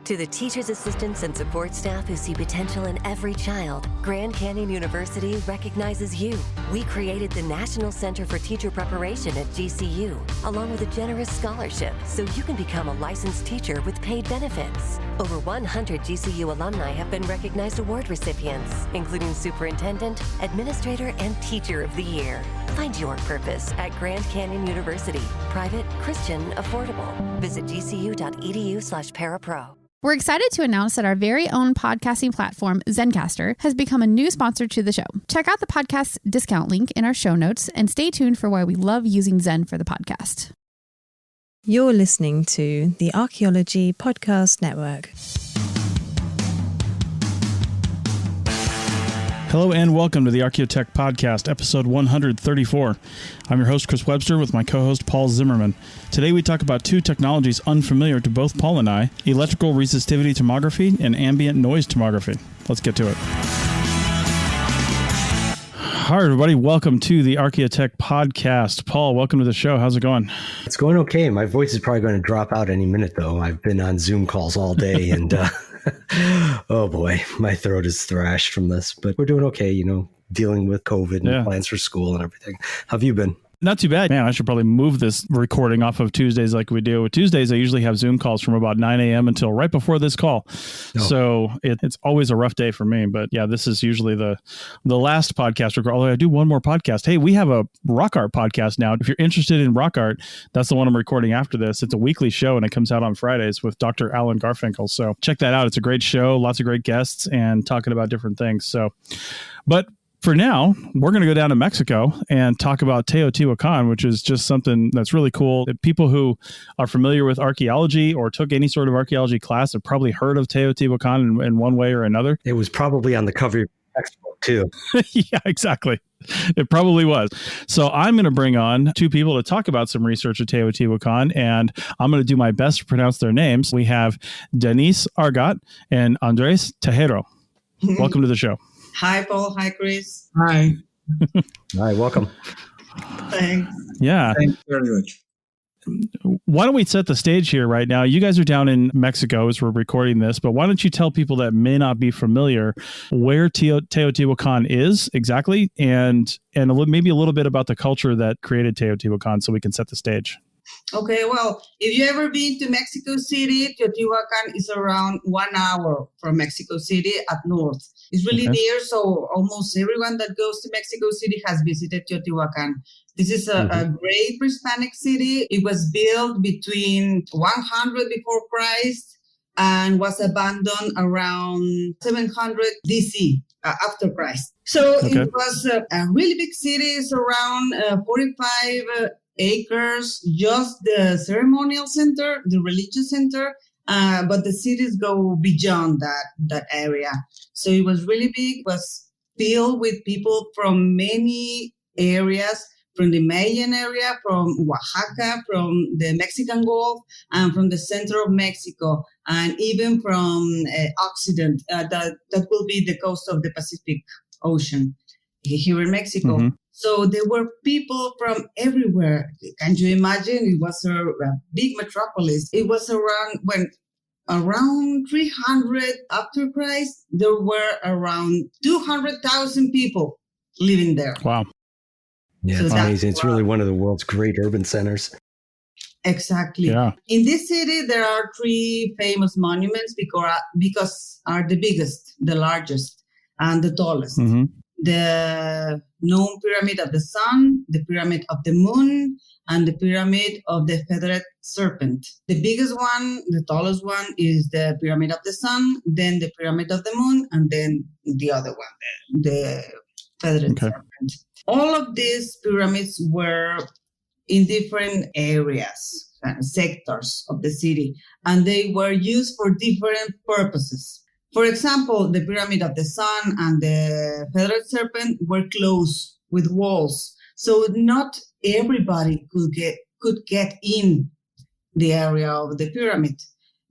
To the teachers, assistants, and support staff who see potential in every child, Grand Canyon University recognizes you. We created the National Center for Teacher Preparation at GCU, along with a generous scholarship, so you can become a licensed teacher with paid benefits. Over 100 GCU alumni have been recognized award recipients, including Superintendent, Administrator, and Teacher of the Year. Find your purpose at Grand Canyon University. Private, Christian, affordable. Visit gcu.edu/parapro. We're excited to announce that our very own podcasting platform, Zencastr, has become a new sponsor to the show. Check out the podcast discount link in our show notes and stay tuned for why we love using Zen for the podcast. You're listening to the Archaeology Podcast Network. Hello and welcome to the Archaeotech Podcast, episode 134. I'm your host, Chris Webster, with my co-host, Paul Zimmerman. Today we talk about two technologies unfamiliar to both Paul and I, Electrical Resistivity Tomography and Ambient Noise Tomography. Let's get to it. Hi, everybody. Welcome to the Archaeotech Podcast. Paul, welcome to the show. How's it going? It's going okay. My voice is probably going to drop out any minute, though. I've been on Zoom calls all day, and oh boy, my throat is thrashed from this. But we're doing okay, dealing with COVID and plans for school and everything. How have you been? Not too bad. Man, I should probably move this recording off of Tuesdays like we do. Tuesdays, I usually have Zoom calls from about 9 a.m. until right before this call. Oh. So it's always a rough day for me. But yeah, this is usually the last podcast. Although I do one more podcast. Hey, we have a rock art podcast now. If you're interested in rock art, that's the one I'm recording after this. It's a weekly show and it comes out on Fridays with Dr. Alan Garfinkel. So check that out. It's a great show. Lots of great guests and talking about different things. But for now, we're going to go down to Mexico and talk about Teotihuacan, which is just something that's really cool. People who are familiar with archaeology or took any sort of archaeology class have probably heard of Teotihuacan in one way or another. It was probably on the cover of your textbook, too. Yeah, exactly. It probably was. So I'm going to bring on two people to talk about some research at Teotihuacan, and I'm going to do my best to pronounce their names. We have Denisse Argote and Andres Tejero. Welcome to the show. Hi, Paul. Hi, Chris. Hi. Hi, welcome. Thanks. Yeah. Thanks very much. Why don't we set the stage here right now? You guys are down in Mexico as we're recording this, but why don't you tell people that may not be familiar where Teotihuacan is exactly and maybe a little bit about the culture that created Teotihuacan so we can set the stage. Okay, well, if you ever been to Mexico City, Teotihuacan is around 1 hour from Mexico City at north. It's really near, so almost everyone that goes to Mexico City has visited Teotihuacan. This is a great pre-Hispanic city. It was built between 100 before Christ and was abandoned around 700 DC after Christ. So It was a really big city. It's around 45 acres, just the ceremonial center, the religious center, but the cities go beyond that area. So it was really big. It was filled with people from many areas, from the Mayan area, from Oaxaca, from the Mexican Gulf, and from the center of Mexico, and even from Occident. That will be the coast of the Pacific Ocean here in Mexico. Mm-hmm. So there were people from everywhere. Can you imagine? It was a big metropolis. It was around 300 after Christ. There were around 200,000 people living there. Wow. Yeah, so it's amazing. It's really one of the world's great urban centers. Exactly. Yeah. In this city, there are three famous monuments because are the biggest, the largest, and the tallest. Mm-hmm. The known Pyramid of the Sun, the Pyramid of the Moon, and the Pyramid of the Feathered Serpent. The biggest one, the tallest one, is the Pyramid of the Sun, then the Pyramid of the Moon, and then the other one, the Feathered Serpent. All of these pyramids were in different areas, sectors of the city, and they were used for different purposes. For example, the Pyramid of the Sun and the Feathered Serpent were closed with walls, so not everybody could get in the area of the pyramid.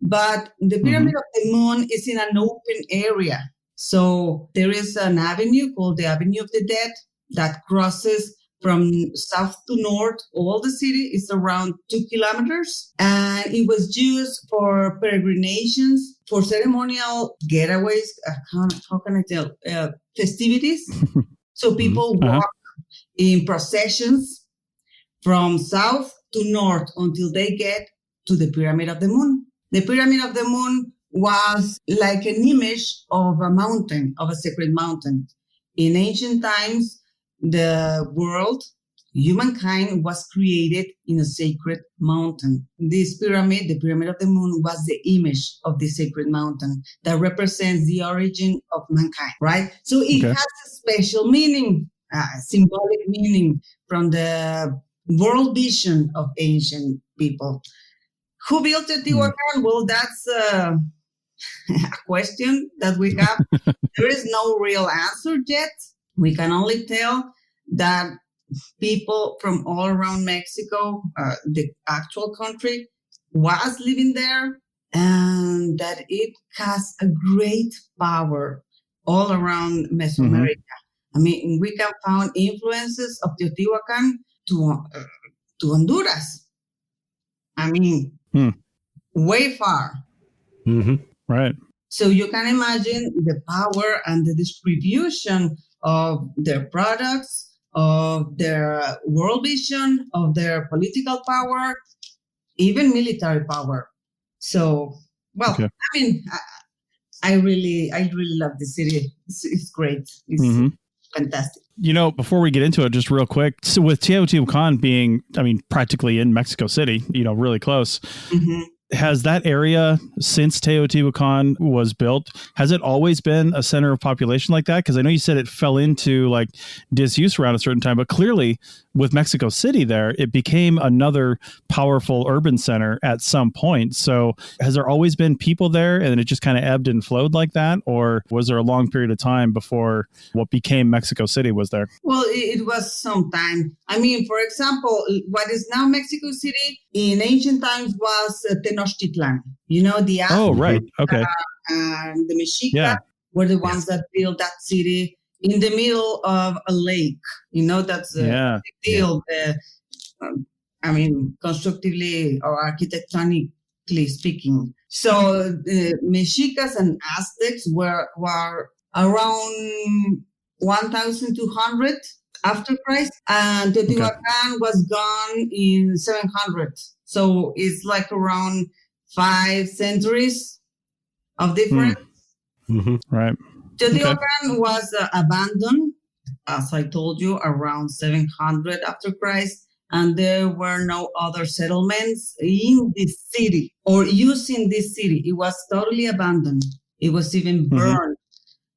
But the Pyramid of the Moon is in an open area, so there is an avenue called the Avenue of the Dead that crosses from south to north. All the city is around 2 kilometers. And it was used for peregrinations, for ceremonial getaways. How can I tell? Festivities. So people walk in processions from south to north until they get to the Pyramid of the Moon. The Pyramid of the Moon was like an image of a mountain, of a sacred mountain. In ancient times, the world, humankind, was created in a sacred mountain. This pyramid, the Pyramid of the Moon, was the image of the sacred mountain that represents the origin of mankind, right? So it has a special meaning, symbolic meaning from the world vision of ancient people. Who built Teotihuacan? Well, that's a question that we have. There is no real answer yet. We can only tell that people from all around Mexico, the actual country, was living there, and that it has a great power all around Mesoamerica. I mean, we can find influences of Teotihuacan to Honduras. I mean, way far. Right. So you can imagine the power and the distribution of their products, of their world vision, of their political power, even military power. So, well, I mean, I really love the city. It's great. It's fantastic. You know, before we get into it, just real quick. So with Teotihuacan being, I mean, practically in Mexico City, you know, really close. Has that area, since Teotihuacan was built, has it always been a center of population like that? Because I know you said it fell into like disuse around a certain time, but clearly with Mexico City there, it became another powerful urban center at some point. So has there always been people there and it just kind of ebbed and flowed like that? Or was there a long period of time before what became Mexico City was there? Well, it was some time. I mean, for example, what is now Mexico City in ancient times was Tenochtitlan. You know, the right. Okay. And the Mexica were the ones that built that city in the middle of a lake. You know, that's a big deal. I mean, constructively or architectonically speaking. So the Mexicas and Aztecs were around 1,200 after Christ, and Teotihuacan was gone in 700. So it's like around 5 centuries of difference. Right. Teotihuacan was abandoned, as I told you, around 700 after Christ, and there were no other settlements in this city or using this city. It was totally abandoned. It was even burned,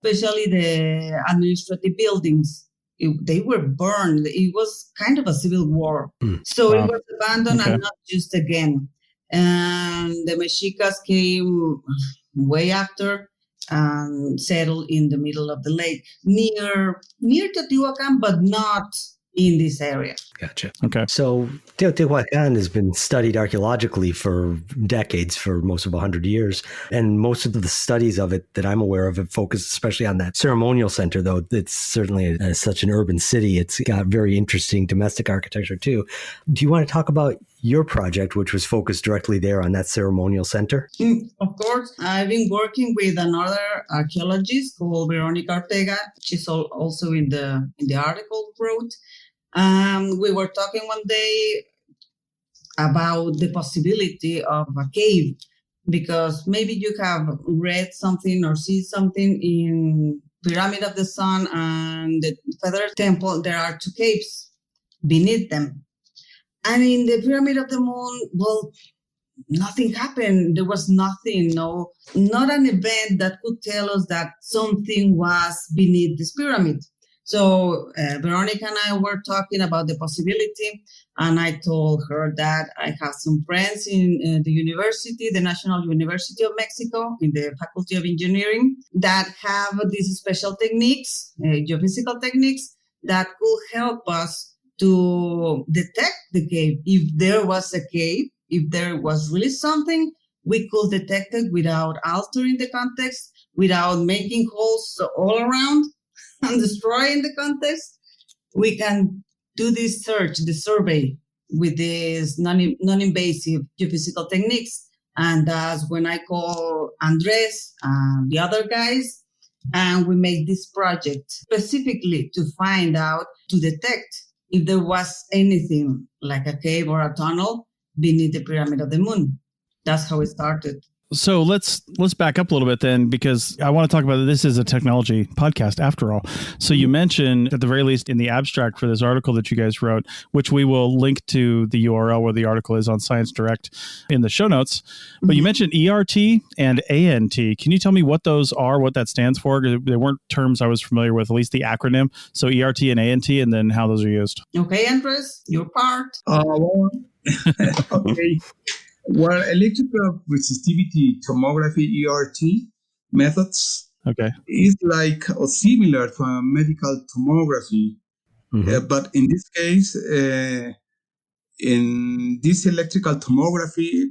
especially the administrative buildings. They were burned. It was kind of a civil war. So it was abandoned and not used again. And the Mexicas came way after and settled in the middle of the lake, near Teotihuacan, but not in this area. Gotcha. Okay. So Teotihuacan has been studied archaeologically for decades, for most of 100 years. And most of the studies of it that I'm aware of have focused especially on that ceremonial center, though it's certainly such an urban city. It's got very interesting domestic architecture, too. Do you want to talk about your project, which was focused directly there on that ceremonial center? Of course. I've been working with another archaeologist called Veronica Ortega. She's also in the article wrote. We were talking one day about the possibility of a cave, because maybe you have read something or see something in Pyramid of the Sun and the Feather Temple. There are 2 caves beneath them. And in the Pyramid of the Moon, well, nothing happened. There was nothing, not an event that could tell us that something was beneath this pyramid. So Veronica and I were talking about the possibility, and I told her that I have some friends in the university, the National University of Mexico, in the Faculty of Engineering, that have these special techniques, geophysical techniques, that could help us to detect the cave. If there was a cave, if there was really something, we could detect it without altering the context, without making holes all around and destroying the context. We can do this the survey with these non-invasive geophysical techniques. And that's when I call Andres and the other guys, and we made this project specifically to find out, to detect if there was anything like a cave or a tunnel beneath the Pyramid of the Moon. That's how it started. So let's back up a little bit then, because I want to talk about this is a technology podcast after all. So you mentioned at the very least in the abstract for this article that you guys wrote, which we will link to the URL where the article is on Science Direct in the show notes. But you mentioned ERT and ANT. Can you tell me what those are, what that stands for? They weren't terms I was familiar with, at least the acronym. So ERT and ANT, and then how those are used. Okay, Andres, your part. Okay. Well, electrical resistivity tomography (ERT) methods is like or similar to medical tomography, but in this case, in this electrical tomography,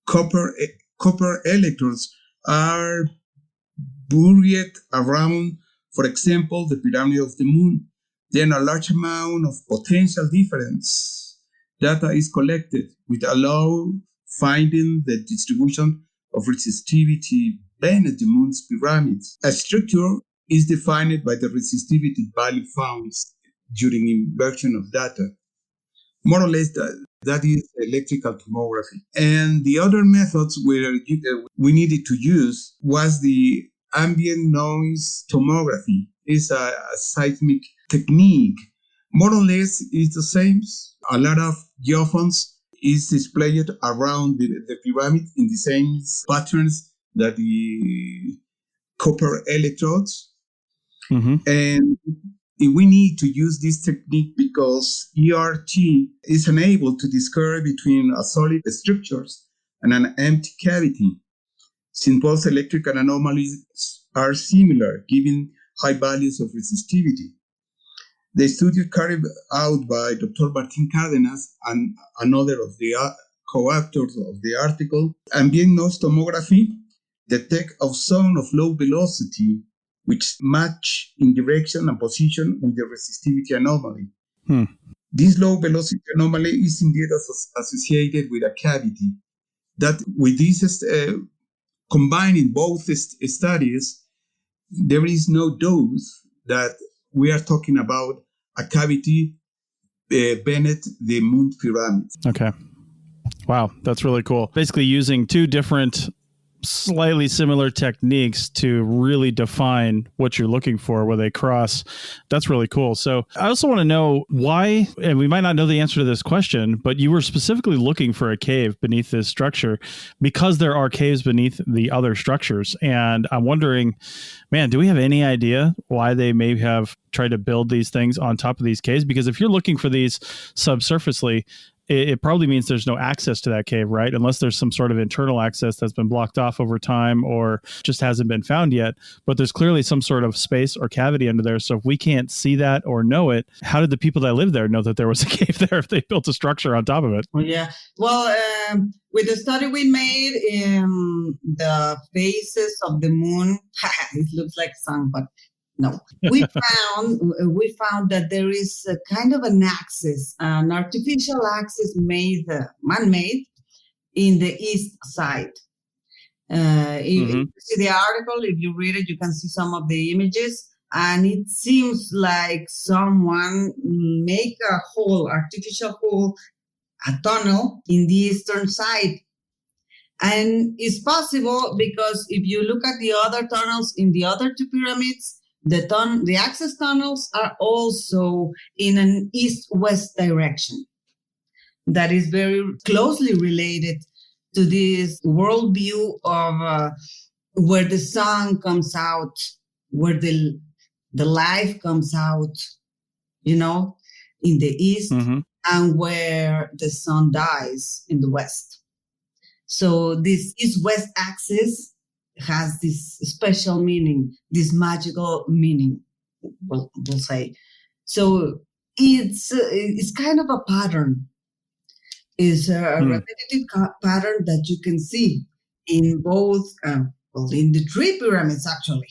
copper electrodes are buried around, for example, the Pyramid of the Moon. Then a large amount of potential difference data is collected, which allow finding the distribution of resistivity beneath the Moon's pyramids. A structure is defined by the resistivity value found during inversion of data. More or less, that is electrical tomography. And the other methods where we needed to use was the ambient noise tomography. It's a seismic technique. More or less, it's the same. A lot of geophones is displayed around the pyramid in the same patterns that the copper electrodes. And we need to use this technique because ERT is unable to discern between a solid structures and an empty cavity, since both electrical anomalies are similar, giving high values of resistivity. The study carried out by Dr. Martin Cárdenas and another of the co-authors of the article, Ambient Noise Tomography, detect a zone of low velocity which match in direction and position with the resistivity anomaly. This low velocity anomaly is indeed associated with a cavity. That with this combining both studies, there is no doubt that we are talking about a cavity beneath the Moon pyramid. Okay. Wow, that's really cool. Basically using two different slightly similar techniques to really define what you're looking for where they cross. That's really cool. So I also want to know why, and we might not know the answer to this question, but you were specifically looking for a cave beneath this structure because there are caves beneath the other structures. And I'm wondering, man, do we have any idea why they may have tried to build these things on top of these caves? Because if you're looking for these subsurfacely, it probably means there's no access to that cave, right? Unless there's some sort of internal access that's been blocked off over time or just hasn't been found yet. But there's clearly some sort of space or cavity under there. So if we can't see that or know it, how did the people that live there know that there was a cave there if they built a structure on top of it? Yeah. Well, with the study we made in the phases of the moon, it looks like sun, but no, we found that there is a kind of an axis, an artificial axis made, man-made, in the east side. If you see the article, if you read it, you can see some of the images, and it seems like someone make a hole, artificial hole, a tunnel in the eastern side. And it's possible because if you look at the other tunnels in the other two pyramids, the access tunnels are also in an east-west direction. That is very closely related to this worldview of where the sun comes out, where the life comes out, in the east, and where the sun dies in the west. So this east-west axis has this special meaning, this magical meaning, we'll say. So it's kind of a pattern. It's a repetitive pattern that you can see in both, in the three pyramids actually.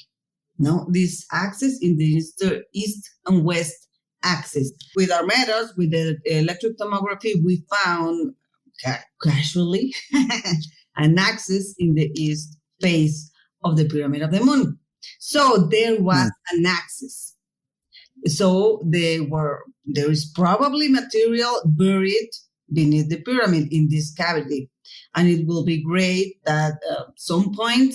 No, this axis in the east and west axis. With our methods, with the electric tomography, we found casually an axis in the east face of the pyramid of the moon. So there was an axis. So there is probably material buried beneath the pyramid in this cavity. And it will be great that at some point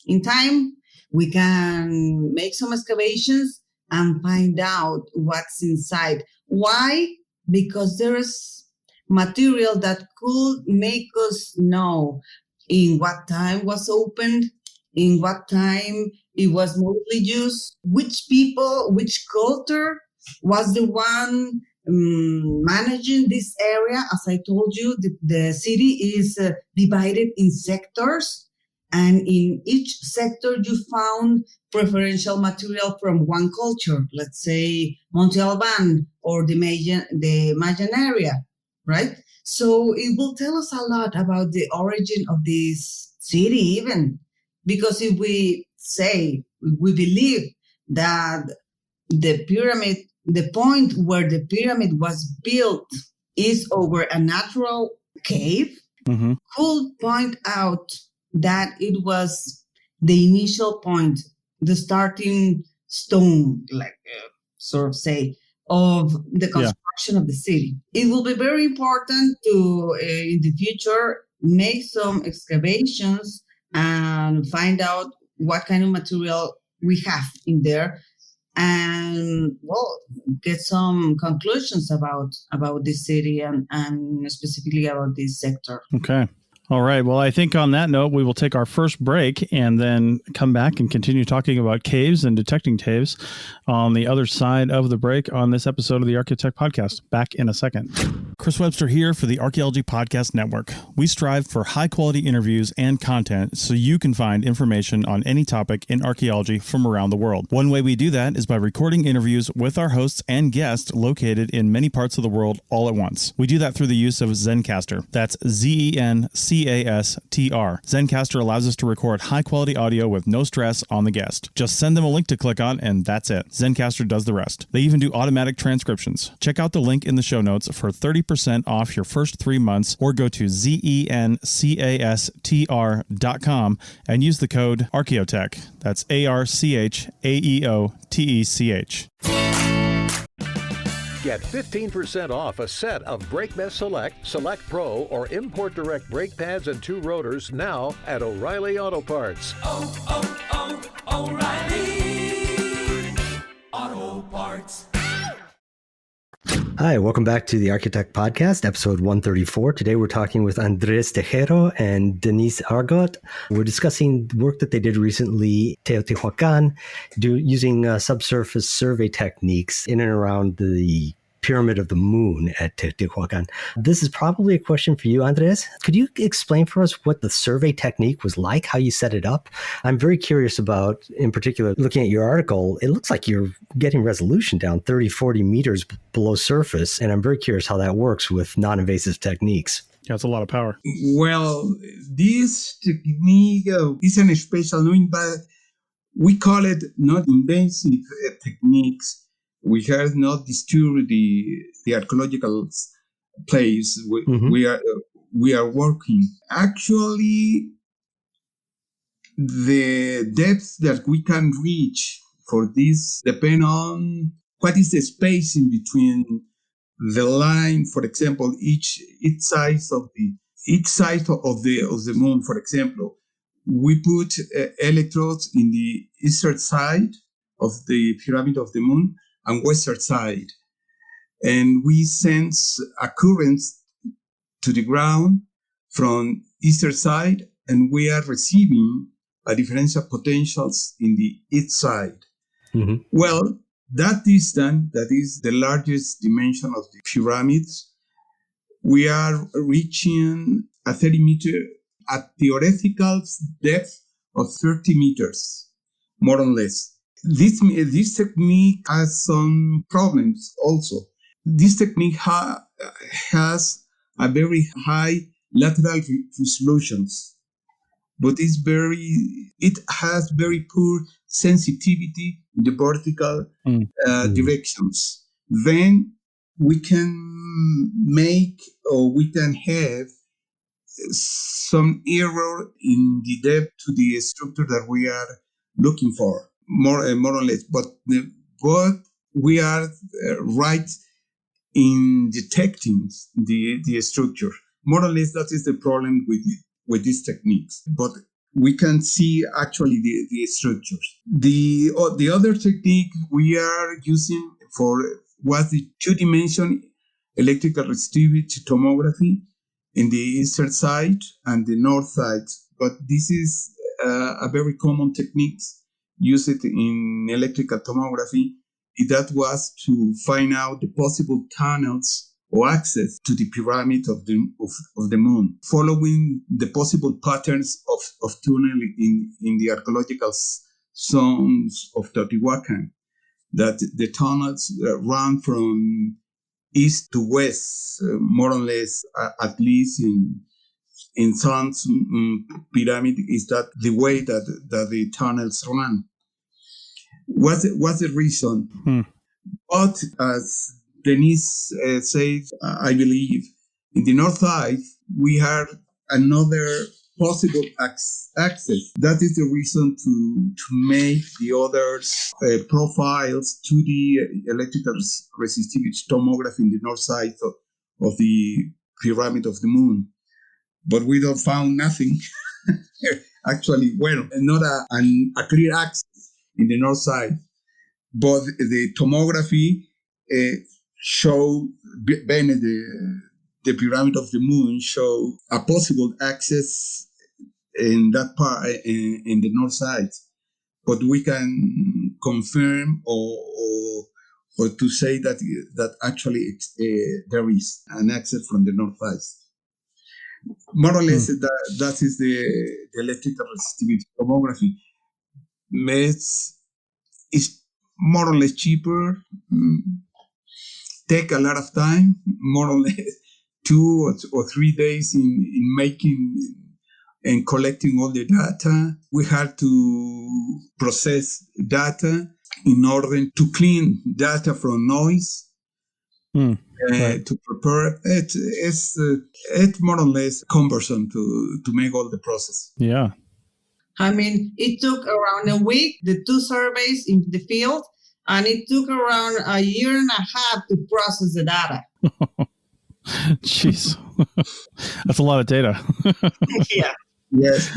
in time, we can make some excavations and find out what's inside. Why? Because there is material that could make us know in what time was opened, in what time it was mostly used, which people, which culture was the one managing this area. As I told you, the city is divided in sectors, and in each sector you found preferential material from one culture, let's say Monte Alban or the Mayan area, right? So it will tell us a lot about the origin of this city even, because if we believe that the pyramid, the point where the pyramid was built is over a natural cave, could point out that it was the initial point, the starting stone, like sort of say, of the construction of the city. It will be very important to, in the future, make some excavations and find out what kind of material we have in there, and get some conclusions about this city and specifically about this sector. Okay. All right. Well, I think on that note, we will take our first break and then come back and continue talking about caves and detecting caves on the other side of the break on this episode of the Archaeotech Podcast. Back in a second. Chris Webster here for the Archaeology Podcast Network. We strive for high-quality interviews and content so you can find information on any topic in archaeology from around the world. One way we do that is by recording interviews with our hosts and guests located in many parts of the world all at once. We do that through the use of Zencastr. That's Zencastr. Zencastr allows us to record high-quality audio with no stress on the guest. Just send them a link to click on, and that's it. Zencastr does the rest. They even do automatic transcriptions. Check out the link in the show notes for 30% off your first 3 months, or go to zencastr.com and use the code Archaeotech. That's ARCHAEOTECH. Get 15% off a set of BrakeMess Select, Select Pro, or Import Direct brake pads and 2 rotors now at O'Reilly Auto Parts. O'Reilly Auto Parts. Hi, welcome back to the Archaeotech Podcast, episode 134. Today we're talking with Andres Tejero and Denisse Argote. We're discussing work that they did recently, Teotihuacan, using subsurface survey techniques in and around the Pyramid of the Moon at Teotihuacan. This is probably a question for you, Andres. Could you explain for us what the survey technique was like, how you set it up? I'm very curious about, in particular, looking at your article, it looks like you're getting resolution down 30, 40 meters below surface, and I'm very curious how that works with non-invasive techniques. Yeah, it's a lot of power. Well, this technique is an special knowing, but we call it not invasive techniques. We have not disturbed the archaeological place we are working. Actually, the depth that we can reach for this depend on what is the space in between the line. For example, each side of the moon. For example, we put electrodes in the eastern side of the pyramid of the moon and western side, and we sense a current to the ground from eastern side, and we are receiving a differential potentials in the east side. Mm-hmm. Well, that distance, that is the largest dimension of the pyramids, we are reaching a 30-meter, a theoretical depth of 30 meters, more or less. This technique has some problems also. This technique has a very high lateral resolutions, but it has very poor sensitivity in the vertical directions. then we can make or we can have some error in the depth to the structure that we are looking for, more or less. But we are right in detecting the structure. More or less, that is the problem with these techniques. But we can see actually the structures. The other technique we are using was the two-dimension electrical resistivity tomography in the eastern side and the north side. But this is a very common technique used in electrical tomography. That was to find out the possible tunnels or access to the pyramid of the moon, following the possible patterns of tunnel in the archaeological zones of Teotihuacan, that the tunnels run from east to west, more or less, at least in some pyramid, is that the way that the tunnels run. What's the reason? But as Denisse says, I believe, in the north side, we have another possible access. That is the reason to make the other profiles to the electrical resistivity tomography in the north side of the pyramid of the moon. But we don't found nothing. Actually, well, not a clear access in the north side. But the tomography show the pyramid of the moon show a possible access in that part in the north side. But we can confirm or to say that actually there is an access from the north side. More or less, that is the electrical resistivity tomography. It's more or less cheaper, take a lot of time, more or less 2 or 3 days in making and collecting all the data. We had to process data in order to clean data from noise. Right. To prepare it. It's more or less cumbersome to make all the process. Yeah. I mean, it took around a week, the 2 surveys in the field, and it took around a year and a half to process the data. Jeez. That's a lot of data. Yeah. Yes.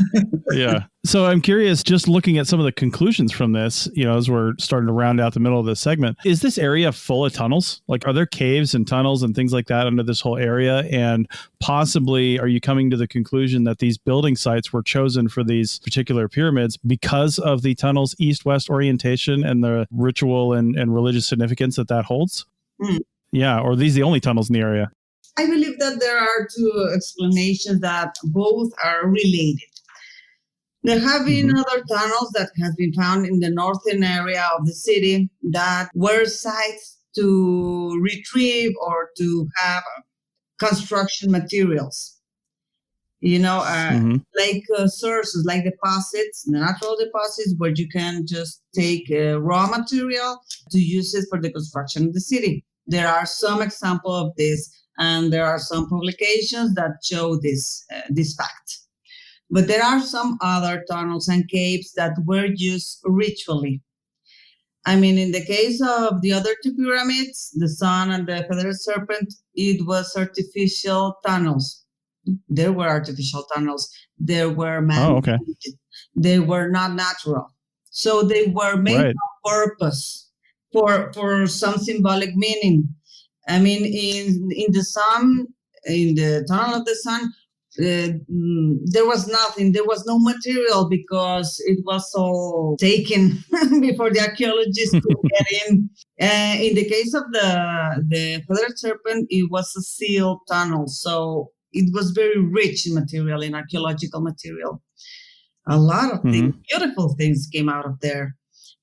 Yeah. So I'm curious, just looking at some of the conclusions from this, as we're starting to round out the middle of this segment, is this area full of tunnels? Like, are there caves and tunnels and things like that under this whole area? And possibly, are you coming to the conclusion that these building sites were chosen for these particular pyramids because of the tunnel's east-west orientation and the ritual and religious significance that holds? Yeah. Or are these the only tunnels in the area? I believe that there are 2 explanations that both are related. There have been other tunnels that have been found in the northern area of the city that were sites to retrieve or to have construction materials. Like sources, like deposits, natural deposits, where you can just take raw material to use it for the construction of the city. There are some examples of this. And there are some publications that show this fact. But there are some other tunnels and caves that were used ritually. I mean, in the case of the other 2 pyramids, the Sun and the Feathered Serpent, it was artificial tunnels. There were artificial tunnels. There were man-made. Oh, okay. They were not natural. So they were made on purpose for some symbolic meaning. I mean, in the sun, in the tunnel of the sun, there was nothing. There was no material because it was all taken before the archaeologists could get in. In the case of the Feathered Serpent, it was a sealed tunnel, so it was very rich in material, in archaeological material. A lot of things, beautiful things came out of there.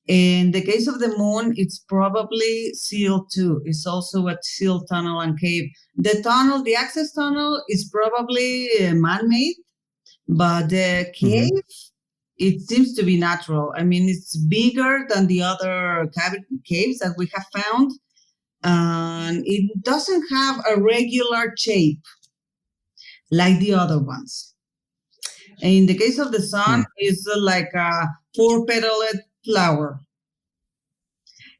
In the case of the moon, it's probably sealed too. It's also a sealed tunnel and cave. The access tunnel is probably man-made, but the cave, it seems to be natural. I mean, it's bigger than the other caves that we have found. and it doesn't have a regular shape like the other ones. In the case of the sun, it's like a four-petaled flower.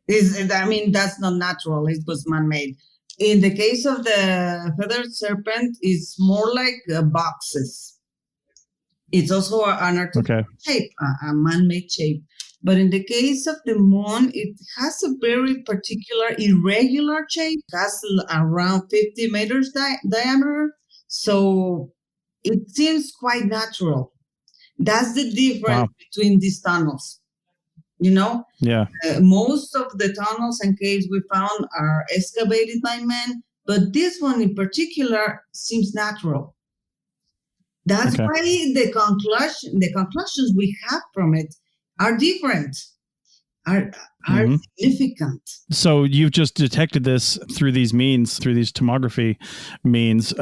That's not natural. It was man-made. In the case of the feathered serpent, it's more like boxes. It's also an artificial shape, a man-made shape. But in the case of the moon, it has a very particular irregular shape. It has around 50 meters diameter. So it seems quite natural. That's the difference between these tunnels. Yeah. Most of the tunnels and caves we found are excavated by men, but this one in particular seems natural. That's why the conclusions we have from it are different, are significant. So you've just detected this through these means, through these tomography means.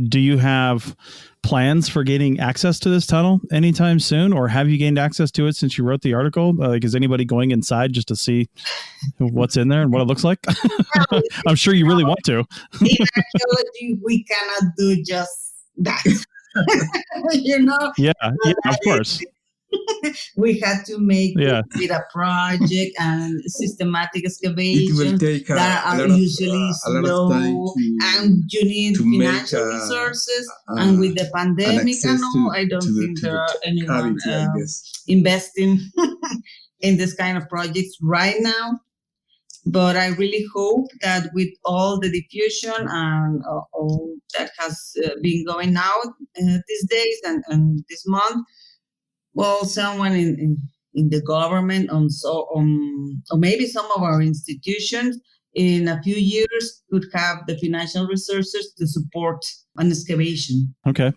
Do you have plans for getting access to this tunnel anytime soon, or have you gained access to it since you wrote the article? Is anybody going inside just to see what's in there and what it looks like? I'm sure you really want to. In archaeology, we cannot do just that. Yeah, of course. We had to make it with a project and systematic excavation that are usually slow, and you need financial resources. And with the pandemic and all, I don't think there are anyone investing in this kind of projects right now. But I really hope that with all the diffusion and all that has been going out these days and this month, well, someone in the government, or maybe some of our institutions, in a few years could have the financial resources to support an excavation. Okay.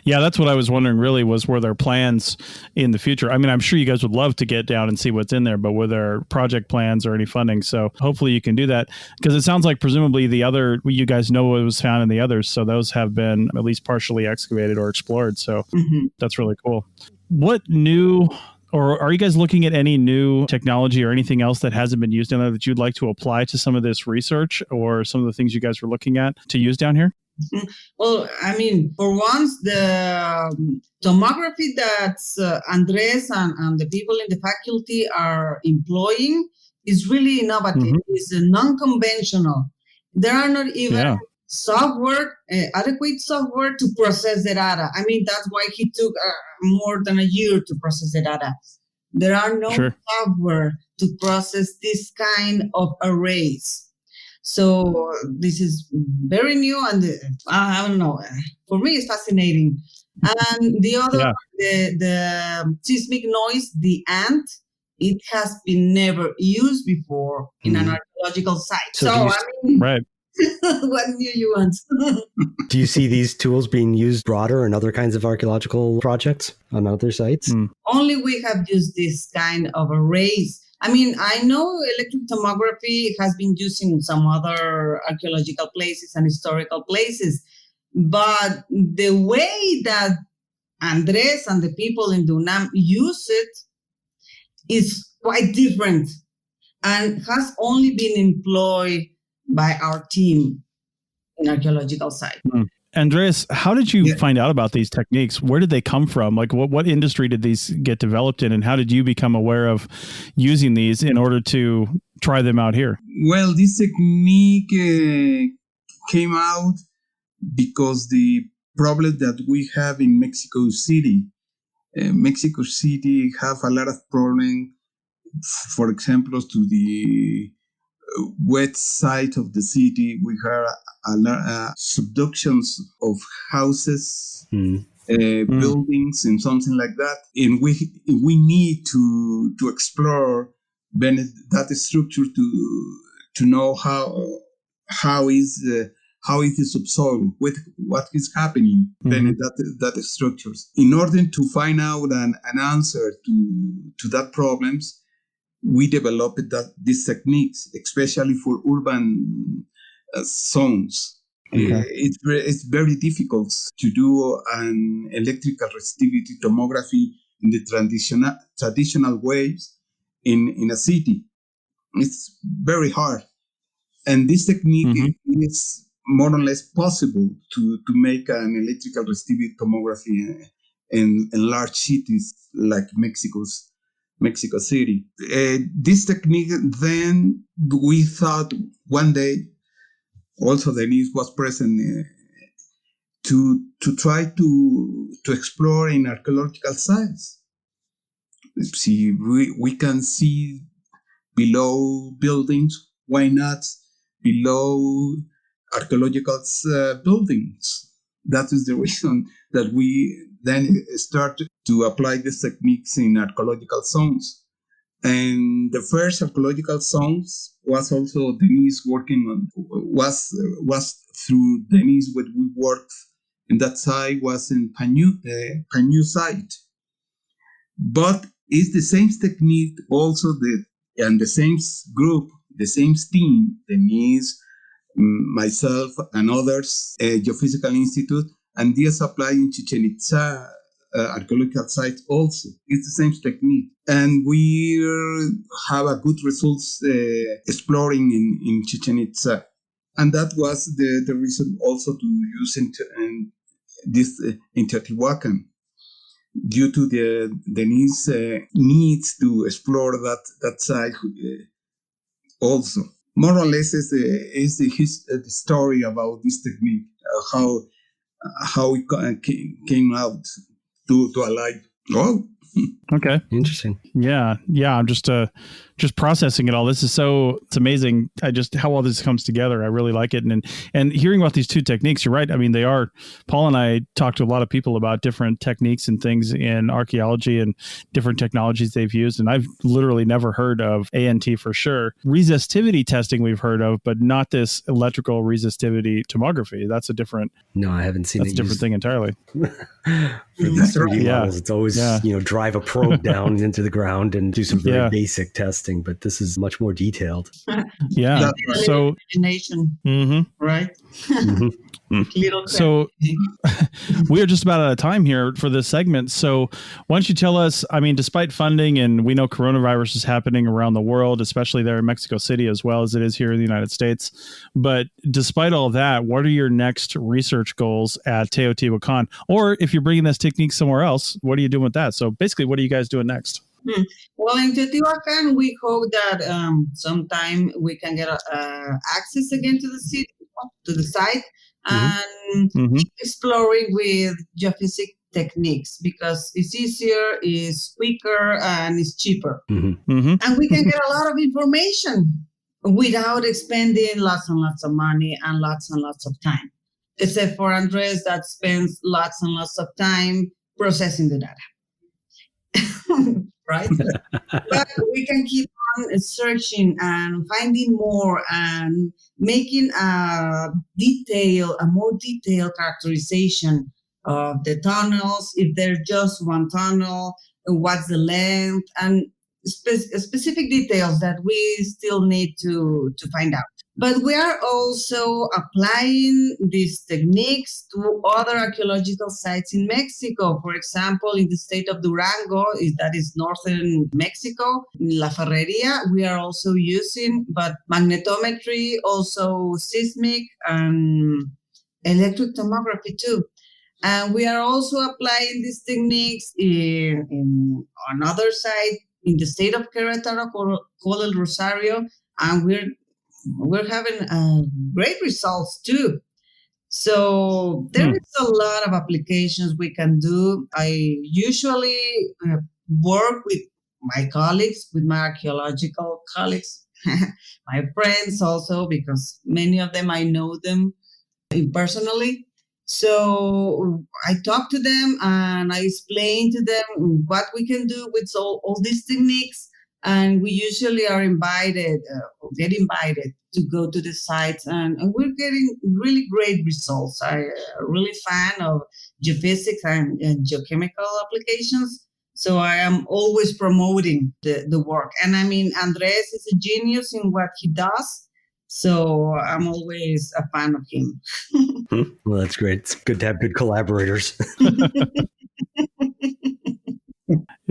Yeah, that's what I was wondering really were there plans in the future? I mean, I'm sure you guys would love to get down and see what's in there, but were there project plans or any funding? So hopefully you can do that, because it sounds like presumably you guys know what was found in the others. So those have been at least partially excavated or explored. So that's really cool. What new, or are you guys looking at any new technology or anything else that hasn't been used down there that you'd like to apply to some of this research or some of the things you guys were looking at to use down here? Well, I mean, for once, the tomography that Andres and the people in the faculty are employing is really innovative. It's non-conventional. There are not even adequate software to process the data. I mean, that's why he took more than a year to process the data. There are no software to process this kind of arrays. So this is very new, and I don't know. For me, it's fascinating. And the other, the seismic noise, the ant, it has been never used before in an archaeological site. So what new you want? Do you see these tools being used broader in other kinds of archaeological projects on other sites? Only we have used this kind of arrays. I mean, I know electric tomography has been used in some other archaeological places and historical places, but the way that Andres and the people in the UNAM use it is quite different and has only been employed by our team in archaeological sites. Andres, how did you find out about these techniques? Where did they come from? Like, what industry did these get developed in, and how did you become aware of using these in order to try them out here? Well, this technique came out because the problem that we have in Mexico City have a lot of problems, for example, to the west side of the city. We have a lot subductions of houses, buildings, and something like that. And we need to explore that structure to know how is the subsoil, what is happening then in that structures. In order to find out an answer to that problems, we developed these techniques, especially for urban zones. It's very difficult to do an electrical resistivity tomography in the traditional ways in a city. It's very hard. And this technique is more or less possible to make an electrical resistivity tomography in large cities like Mexico City. This technique, then we thought one day, also Denisse was present, to try to explore in archaeological sites. See, we can see below buildings. Why not below archaeological buildings? That is the reason that we then started to apply these techniques in archaeological zones. And the first archaeological zones was also Denisse working on, was through Denisse what we worked in that site was in Panyu site. But it's the same technique also and the same group, the same team, Denisse, myself, and others, Geophysical Institute, and this applied in Chichen Itza archaeological site also. It's the same technique. And we have a good results exploring in Chichen Itza. And that was the reason also to use this in Teotihuacan, due to the Denisse needs to explore that site also. More or less is the story about this technique, how it came out to alive. Oh, okay, interesting. Yeah. I'm just processing it all. It's amazing. How all this comes together. I really like it. And hearing about these two techniques, you're right. I mean, Paul and I talked to a lot of people about different techniques and things in archaeology and different technologies they've used. And I've literally never heard of ANT for sure. Resistivity testing we've heard of, but not this electrical resistivity tomography. That's a different. No, I haven't seen. That's a different thing entirely. For these 3D models, it's always, drive a probe down into the ground and do some very basic testing. But this is much more detailed. Yeah. So, imagination, right? So we are just about out of time here for this segment. So why don't you tell us, I mean, despite funding, and we know coronavirus is happening around the world, especially there in Mexico City, as well as it is here in the United States. But despite all that, what are your next research goals at Teotihuacan? Or if you're bringing this technique somewhere else, what are you doing with that? So basically, what are you guys doing next? Well, in Teotihuacan, we hope that sometime we can get access again to the city, to the site, and keep exploring with geophysics techniques, because it's easier, it's quicker, and it's cheaper. And we can get a lot of information without expending lots and lots of money and lots of time. Except for Andres, that spends lots and lots of time processing the data. Right? But we can keep on searching and finding more and making a more detailed characterization of the tunnels, if there's just one tunnel, what's the length, and specific details that we still need to find out. But we are also applying these techniques to other archaeological sites in Mexico. For example, in the state of Durango, that is northern Mexico, in La Ferrería, we are also using, but magnetometry, also seismic and electric tomography too. And we are also applying these techniques in another site in the state of Querétaro, called El Rosario, and we're having great results too. So there is a lot of applications we can do. I usually work with my colleagues, with my archaeological colleagues, my friends also, because many of them, I know them personally. So I talk to them and I explain to them what we can do with all these techniques. And we usually are get invited to go to the sites, and we're getting really great results. I'm really fan of geophysics and geochemical applications. So I am always promoting the work. And I mean, Andres is a genius in what he does. So I'm always a fan of him. Well, that's great. It's good to have good collaborators.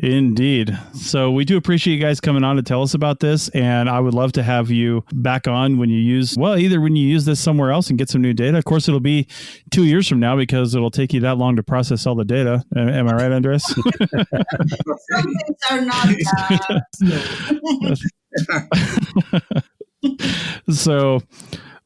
Indeed. So we do appreciate you guys coming on to tell us about this. And I would love to have you back on when you either when you use this somewhere else and get some new data. Of course, it'll be 2 years from now because it'll take you that long to process all the data. Am I right, Andres? Some things are not So,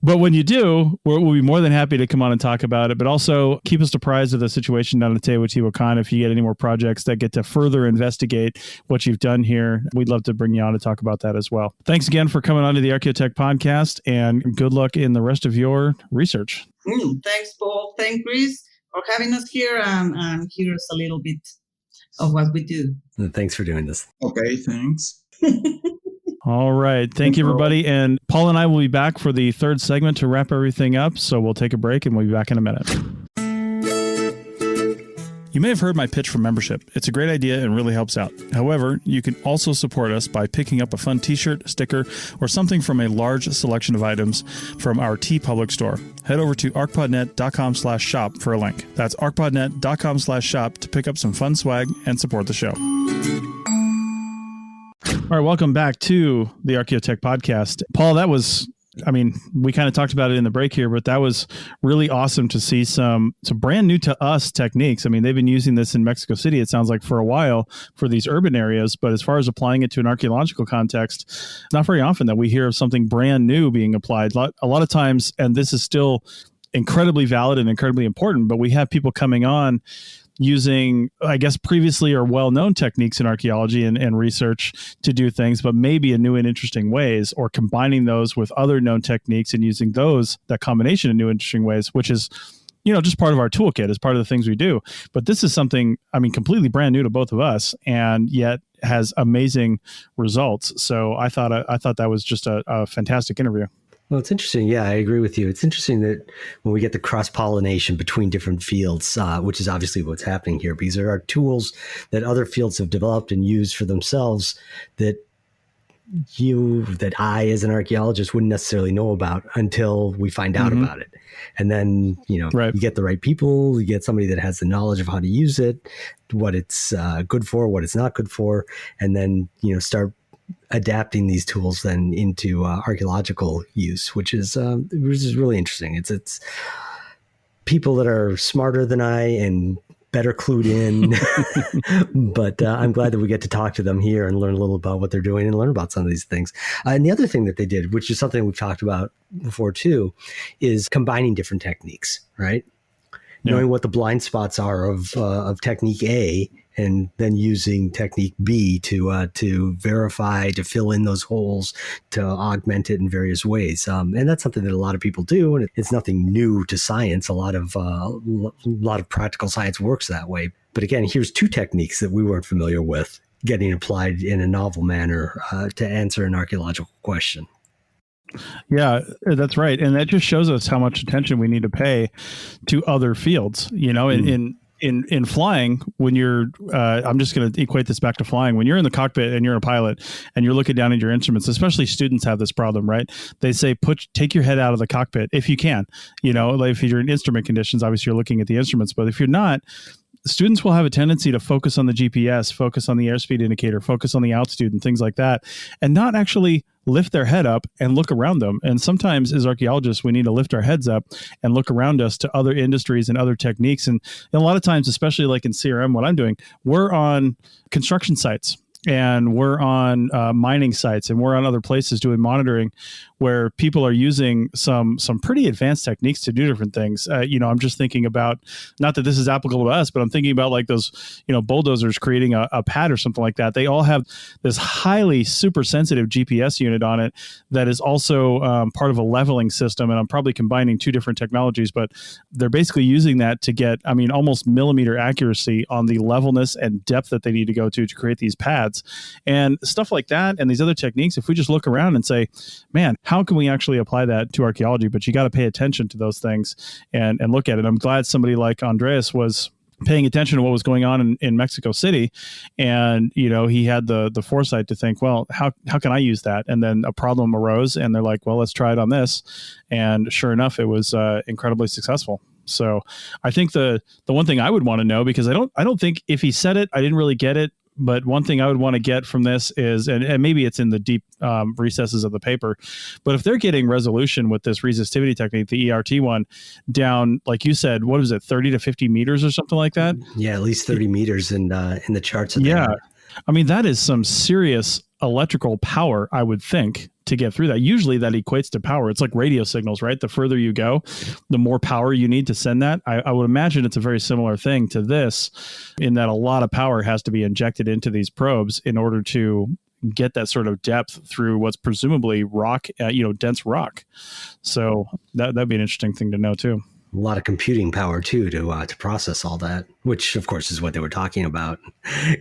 but when you do, we'll be more than happy to come on and talk about it, but also keep us apprised of the situation down at Teotihuacan. If you get any more projects that get to further investigate what you've done here, we'd love to bring you on to talk about that as well. Thanks again for coming on to the Archaeotech podcast, and good luck in the rest of your research. Thanks, Paul. Thanks, Chris, for having us here and hear us a little bit of what we do. Thanks for doing this. Okay, thanks. All right. Thank you, everybody. And Paul and I will be back for the third segment to wrap everything up. So we'll take a break and we'll be back in a minute. You may have heard my pitch for membership. It's a great idea and really helps out. However, you can also support us by picking up a fun t-shirt, sticker, or something from a large selection of items from our TeePublic store. Head over to arcpodnet.com/shop for a link. That's arcpodnet.com/shop to pick up some fun swag and support the show. All right, welcome back to the Archaeotech podcast. Paul, we kind of talked about it in the break here, but that was really awesome to see some brand new to us techniques. I mean, they've been using this in Mexico City, it sounds like, for a while for these urban areas. But as far as applying it to an archaeological context, it's not very often that we hear of something brand new being applied. A lot of times, and this is still incredibly valid and incredibly important, but we have people coming on using, I guess, previously or well-known techniques in archaeology and research to do things, but maybe in new and interesting ways, or combining those with other known techniques and using that combination in new and interesting ways, which is, just part of our toolkit, as part of the things we do. But this is something, completely brand new to both of us, and yet has amazing results. So I thought that was just a fantastic interview. Well, it's interesting. Yeah, I agree with you. It's interesting that when we get the cross-pollination between different fields, which is obviously what's happening here, because there are tools that other fields have developed and used for themselves that I, as an archaeologist, wouldn't necessarily know about until we find out about it. And then, right. You get the right people, you get somebody that has the knowledge of how to use it, what it's good for, what it's not good for, and then, start adapting these tools then into archaeological use, which is really interesting. It's people that are smarter than I and better clued in, but I'm glad that we get to talk to them here and learn a little about what they're doing and learn about some of these things. And the other thing that they did, which is something we've talked about before too, is combining different techniques, right? Yeah. Knowing what the blind spots are of technique A, and then using technique B to verify, to fill in those holes, to augment it in various ways. And that's something that a lot of people do, and it's nothing new to science. A lot of practical science works that way. But again, here's two techniques that we weren't familiar with getting applied in a novel manner to answer an archaeological question. Yeah, that's right. And that just shows us how much attention we need to pay to other fields, in flying, when you're, I'm just going to equate this back to flying. When you're in the cockpit and you're a pilot and you're looking down at your instruments, especially students have this problem, right? They say, take your head out of the cockpit if you can. Like if you're in instrument conditions, obviously you're looking at the instruments, but if you're not, students will have a tendency to focus on the GPS, focus on the airspeed indicator, focus on the altitude and things like that, and not actually lift their head up and look around them. And sometimes as archaeologists, we need to lift our heads up and look around us to other industries and other techniques. And a lot of times, especially like in CRM, what I'm doing, we're on construction sites and we're on mining sites and we're on other places doing monitoring where people are using some pretty advanced techniques to do different things. I'm just thinking about, not that this is applicable to us, but I'm thinking about like those, bulldozers creating a pad or something like that. They all have this highly super sensitive GPS unit on it that is also part of a leveling system. And I'm probably combining two different technologies, but they're basically using that to get, almost millimeter accuracy on the levelness and depth that they need to go to create these pads and stuff like that. And these other techniques, if we just look around and say, man, how can we actually apply that to archaeology? But you got to pay attention to those things and look at it. I'm glad somebody like Andres was paying attention to what was going on in Mexico City. And, he had the foresight to think, well, how can I use that? And then a problem arose and they're like, well, let's try it on this. And sure enough, it was incredibly successful. So I think the one thing I would want to know, because I don't think if he said it, I didn't really get it, But one thing I would want to get from this is, and maybe it's in the deep recesses of the paper, but if they're getting resolution with this resistivity technique, the ERT one, down, like you said, what is it, 30 to 50 meters or something like that? Yeah, at least 30 meters in the charts. Yeah. I mean, that is some serious electrical power, I would think, to get through that. Usually that equates to power. It's like radio signals, right? The further you go, the more power you need to send that. I would imagine it's a very similar thing to this, in that a lot of power has to be injected into these probes in order to get that sort of depth through what's presumably rock, dense rock. So that'd be an interesting thing to know too. A lot of computing power too to process all that, which of course is what they were talking about,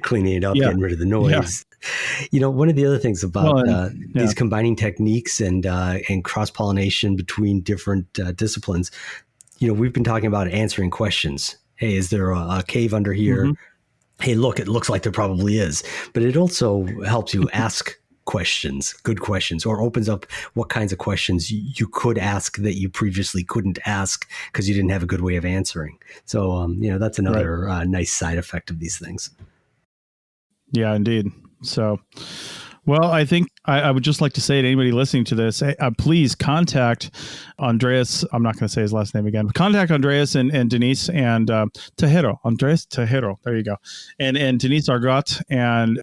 cleaning it up, getting rid of the noise. Yeah. One of the other things about these combining techniques and cross-pollination between different disciplines, we've been talking about answering questions. Hey, is there a cave under here? Mm-hmm. Hey, look, it looks like there probably is. But it also helps you ask questions, good questions, or opens up what kinds of questions you could ask that you previously couldn't ask because you didn't have a good way of answering. So, that's another nice side effect of these things. Yeah, indeed. So, well, I think I would just like to say to anybody listening to this, please contact Andreas. I'm not going to say his last name again. Contact Andreas and Denisse and Tejero. Andreas Tejero. There you go. And Denisse Argote. And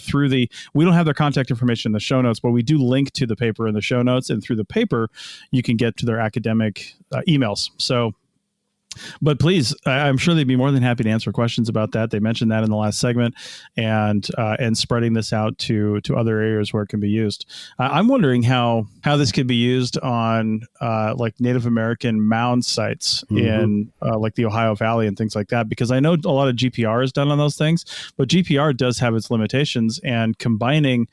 we don't have their contact information in the show notes, but we do link to the paper in the show notes. And through the paper, you can get to their academic emails. So, but please, I'm sure they'd be more than happy to answer questions about that. They mentioned that in the last segment, and spreading this out to other areas where it can be used. I'm wondering how this could be used on like Native American mound sites in like the Ohio Valley and things like that, because I know a lot of GPR is done on those things, but GPR does have its limitations, and combining.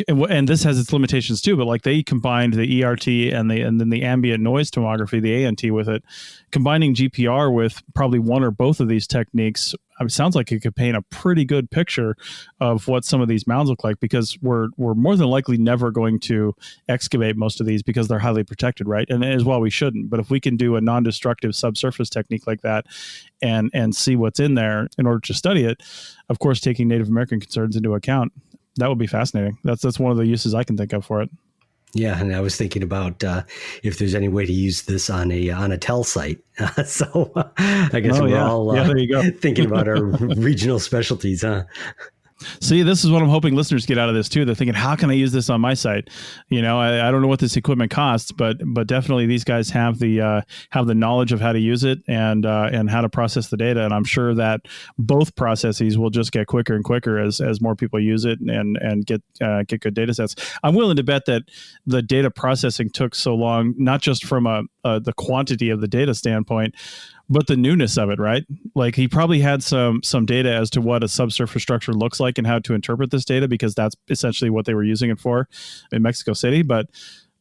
And this has its limitations too, but like they combined the ERT and then the ambient noise tomography, the ANT, with it. Combining GPR with probably one or both of these techniques, it sounds like it could paint a pretty good picture of what some of these mounds look like, because we're more than likely never going to excavate most of these because they're highly protected, right? And as well, we shouldn't. But if we can do a non-destructive subsurface technique like that and see what's in there in order to study it, of course, taking Native American concerns into account, that would be fascinating. That's one of the uses I can think of for it. Yeah, and I was thinking about if there's any way to use this on a TEL site. So I guess we're all there you go. thinking about our regional specialties, huh? See, this is what I'm hoping listeners get out of this too. They're thinking, how can I use this on my site? I don't know what this equipment costs, but definitely these guys have the knowledge of how to use it and how to process the data. And I'm sure that both processes will just get quicker and quicker as more people use it and get good data sets. I'm willing to bet that the data processing took so long, not just from the quantity of the data standpoint, but the newness of it, right? Like he probably had some data as to what a subsurface structure looks like and how to interpret this data, because that's essentially what they were using it for in Mexico City. But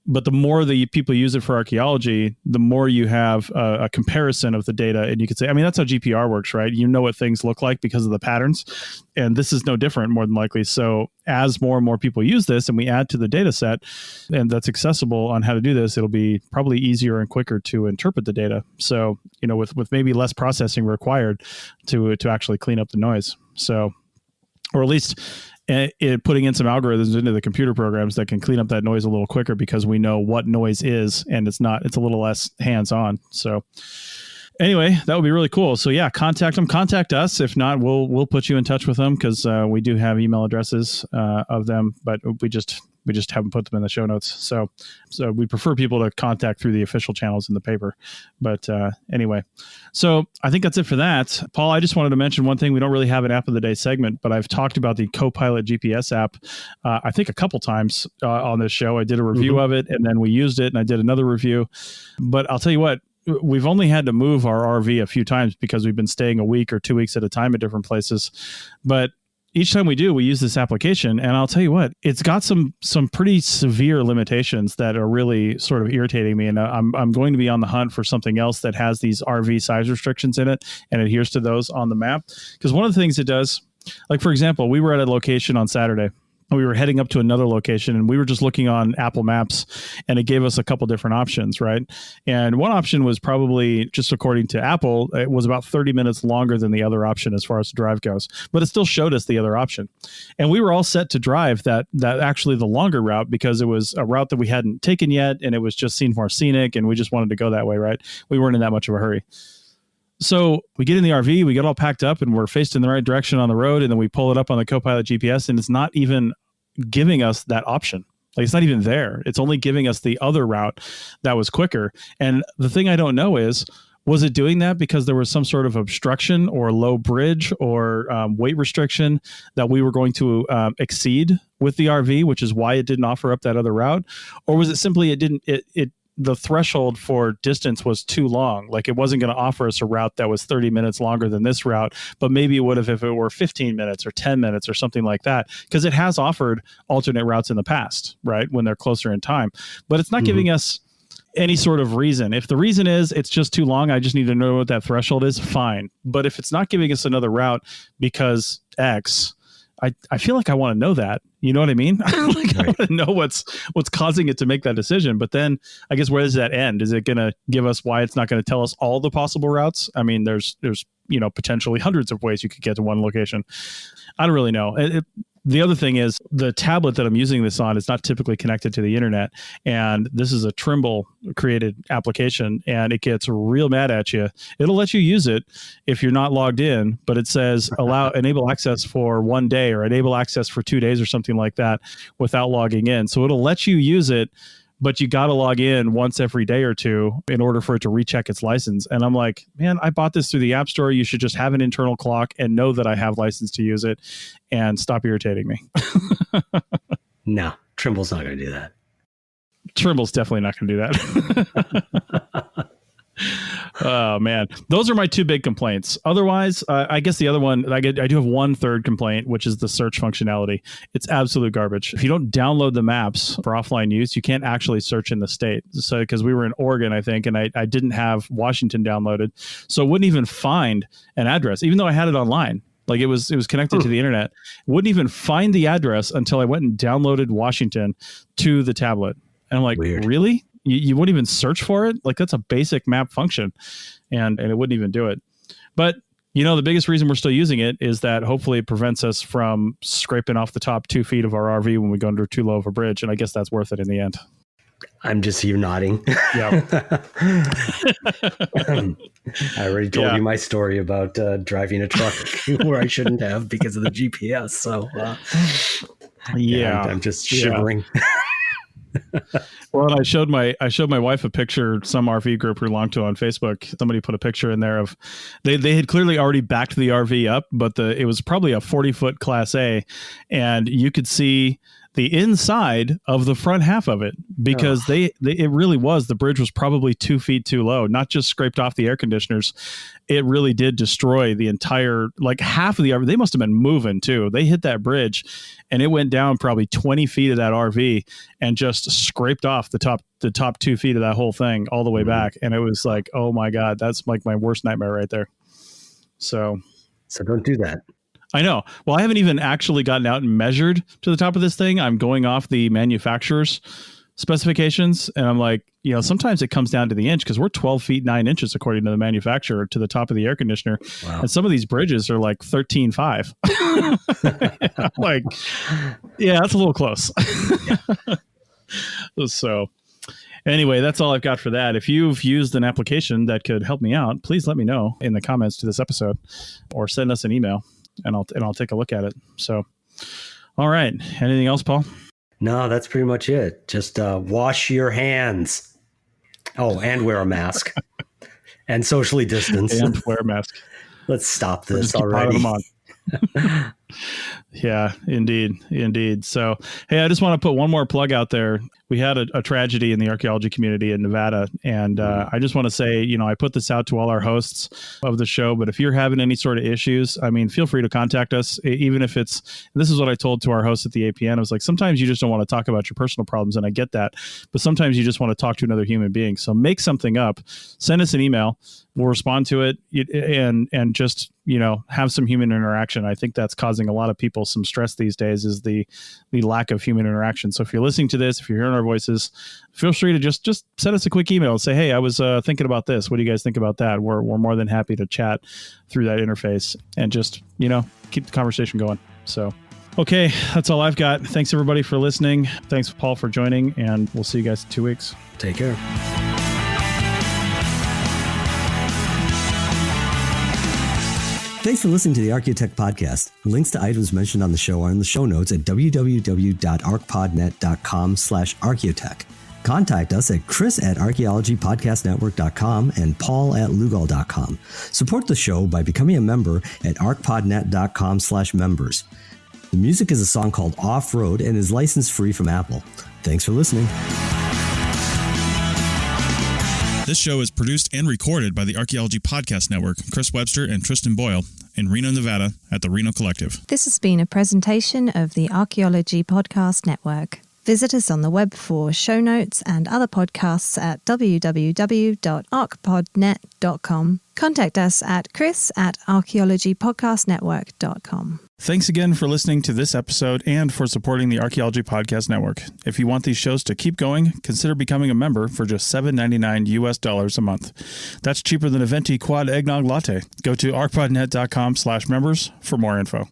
the more the people use it for archaeology, the more you have a comparison of the data. And you could say, I mean, that's how GPR works, right? You know what things look like because of the patterns. And this is no different, more than likely. So as more and more people use this and we add to the data set, and that's accessible on how to do this, it'll be probably easier and quicker to interpret the data. So, with maybe less processing required to actually clean up the noise. So, or at least putting in some algorithms into the computer programs that can clean up that noise a little quicker, because we know what noise is, and it's a little less hands-on. So anyway, that would be really cool. So yeah, contact them, contact us. If not, we'll put you in touch with them, because we do have email addresses of them, but we just haven't put them in the show notes. So we prefer people to contact through the official channels in the paper. But anyway, so I think that's it for that. Paul, I just wanted to mention one thing. We don't really have an app of the day segment, but I've talked about the Copilot GPS app, I think a couple times on this show. I did a review of it, and then we used it, and I did another review. But I'll tell you what, we've only had to move our RV a few times because we've been staying a week or 2 weeks at a time at different places. But each time we do, we use this application, and I'll tell you what, it's got some pretty severe limitations that are really sort of irritating me. And I'm going to be on the hunt for something else that has these RV size restrictions in it and adheres to those on the map. Because one of the things it does, like for example, we were at a location on Saturday, we were heading up to another location, and we were just looking on Apple Maps, and it gave us a couple different options, right? And one option was probably, just according to Apple, it was about 30 minutes longer than the other option as far as the drive goes, but it still showed us the other option. And we were all set to drive that actually the longer route, because it was a route that we hadn't taken yet, and it was just seemed more scenic, and we just wanted to go that way, right? We weren't in that much of a hurry. So we get in the RV, we get all packed up, and we're faced in the right direction on the road, and then we pull it up on the Copilot GPS, and it's not even giving us that option. Like, it's not even there. It's only giving us the other route that was quicker. And the thing I don't know is, was it doing that because there was some sort of obstruction or low bridge or weight restriction that we were going to exceed with the RV, which is why it didn't offer up that other route? Or was it simply the threshold for distance was too long? Like, it wasn't going to offer us a route that was 30 minutes longer than this route, but maybe it would have if it were 15 minutes or 10 minutes or something like that, because it has offered alternate routes in the past, right, when they're closer in time. But it's not giving us any sort of reason. If the reason is it's just too long, I just need to know what that threshold is, fine. But if it's not giving us another route because X, I feel like I want to know that. You know what I mean? I want to know what's causing it to make that decision. But then I guess, where does that end? Is it going to give us why it's not going to tell us all the possible routes? I mean, there's potentially hundreds of ways you could get to one location. I don't really know. The other thing is, the tablet that I'm using this on is not typically connected to the internet. And this is a Trimble created application, and it gets real mad at you. It'll let you use it if you're not logged in, but it says enable access for 1 day or enable access for 2 days or something like that without logging in. So it'll let you use it, but you got to log in once every day or two in order for it to recheck its license. And I'm like, man, I bought this through the App Store. You should just have an internal clock and know that I have license to use it, and stop irritating me. No, Trimble's not going to do that. Trimble's definitely not going to do that. Oh, man. Those are my two big complaints. Otherwise, I guess the other one, I do have one third complaint, which is the search functionality. It's absolute garbage. If you don't download the maps for offline use, you can't actually search in the state. So, because we were in Oregon, I think, and I didn't have Washington downloaded. So it wouldn't even find an address, even though I had it online. Like, it was connected to the internet. Wouldn't even find the address until I went and downloaded Washington to the tablet. And I'm like, Weird. Really? You wouldn't even search for it? Like, that's a basic map function, and it wouldn't even do it. But, the biggest reason we're still using it is that hopefully it prevents us from scraping off the top 2 feet of our RV when we go under too low of a bridge. And I guess that's worth it in the end. I'm just here nodding. Yeah. I already told you my story about driving a truck where I shouldn't have because of the GPS. So, I'm just shivering. Yeah. Well, and I showed my wife a picture, some RV group we belong to on Facebook. Somebody put a picture in there of they had clearly already backed the RV up, but it was probably a 40-foot Class A, and you could see the inside of the front half of it, because it really was, the bridge was probably 2 feet too low, not just scraped off the air conditioners. It really did destroy the entire, like, half of the RV. They must have been moving too. They hit that bridge and it went down probably 20 feet of that RV and just scraped off the top 2 feet of that whole thing all the way back. And it was like, oh my God, that's like my worst nightmare right there. So don't do that. I know. Well, I haven't even actually gotten out and measured to the top of this thing. I'm going off the manufacturer's specifications, and I'm like, sometimes it comes down to the inch, because we're 12 feet 9 inches according to the manufacturer to the top of the air conditioner. Wow. And some of these bridges are like 13.5. Like, yeah, that's a little close. So anyway, that's all I've got for that. If you've used an application that could help me out, please let me know in the comments to this episode, or send us an email. And I'll take a look at it. So, all right. Anything else, Paul? No, that's pretty much it. Just wash your hands. Oh, and wear a mask. And socially distance. And wear a mask. Let's stop this already. Yeah, indeed. So, hey, I just want to put one more plug out there. we had a tragedy in the archaeology community in Nevada. And I just want to say, I put this out to all our hosts of the show, but if you're having any sort of issues, I mean, feel free to contact us, even if this is what I told to our hosts at the APN. I was like, sometimes you just don't want to talk about your personal problems, and I get that, but sometimes you just want to talk to another human being. So make something up, send us an email. We'll respond to it and just, have some human interaction. I think that's causing a lot of people some stress these days, is the lack of human interaction. So if you're listening to this, if you're hearing our voices, feel free to just send us a quick email and say, hey, I was thinking about this. What do you guys think about that? We're more than happy to chat through that interface and just, keep the conversation going. So, okay, that's all I've got. Thanks everybody for listening. Thanks Paul for joining, and we'll see you guys in 2 weeks. Take care. Thanks for listening to the Archaeotech podcast. Links to items mentioned on the show are in the show notes at www.arcpodnet.com/archaeotech. Contact us at chris@archaeologypodcastnetwork.com and paul@lugal.com. Support the show by becoming a member at arcpodnet.com/members. The music is a song called Off-Road and is license free from Apple. Thanks for listening. This show is produced and recorded by the Archaeology Podcast Network, Chris Webster and Tristan Boyle, in Reno, Nevada, at the Reno Collective. This has been a presentation of the Archaeology Podcast Network. Visit us on the web for show notes and other podcasts at www.arcpodnet.com. Contact us at chris@archaeologypodcastnetwork.com. Thanks again for listening to this episode and for supporting the Archaeology Podcast Network. If you want these shows to keep going, consider becoming a member for just $7.99 a month. That's cheaper than a venti quad eggnog latte. Go to arcpodnet.com/members for more info.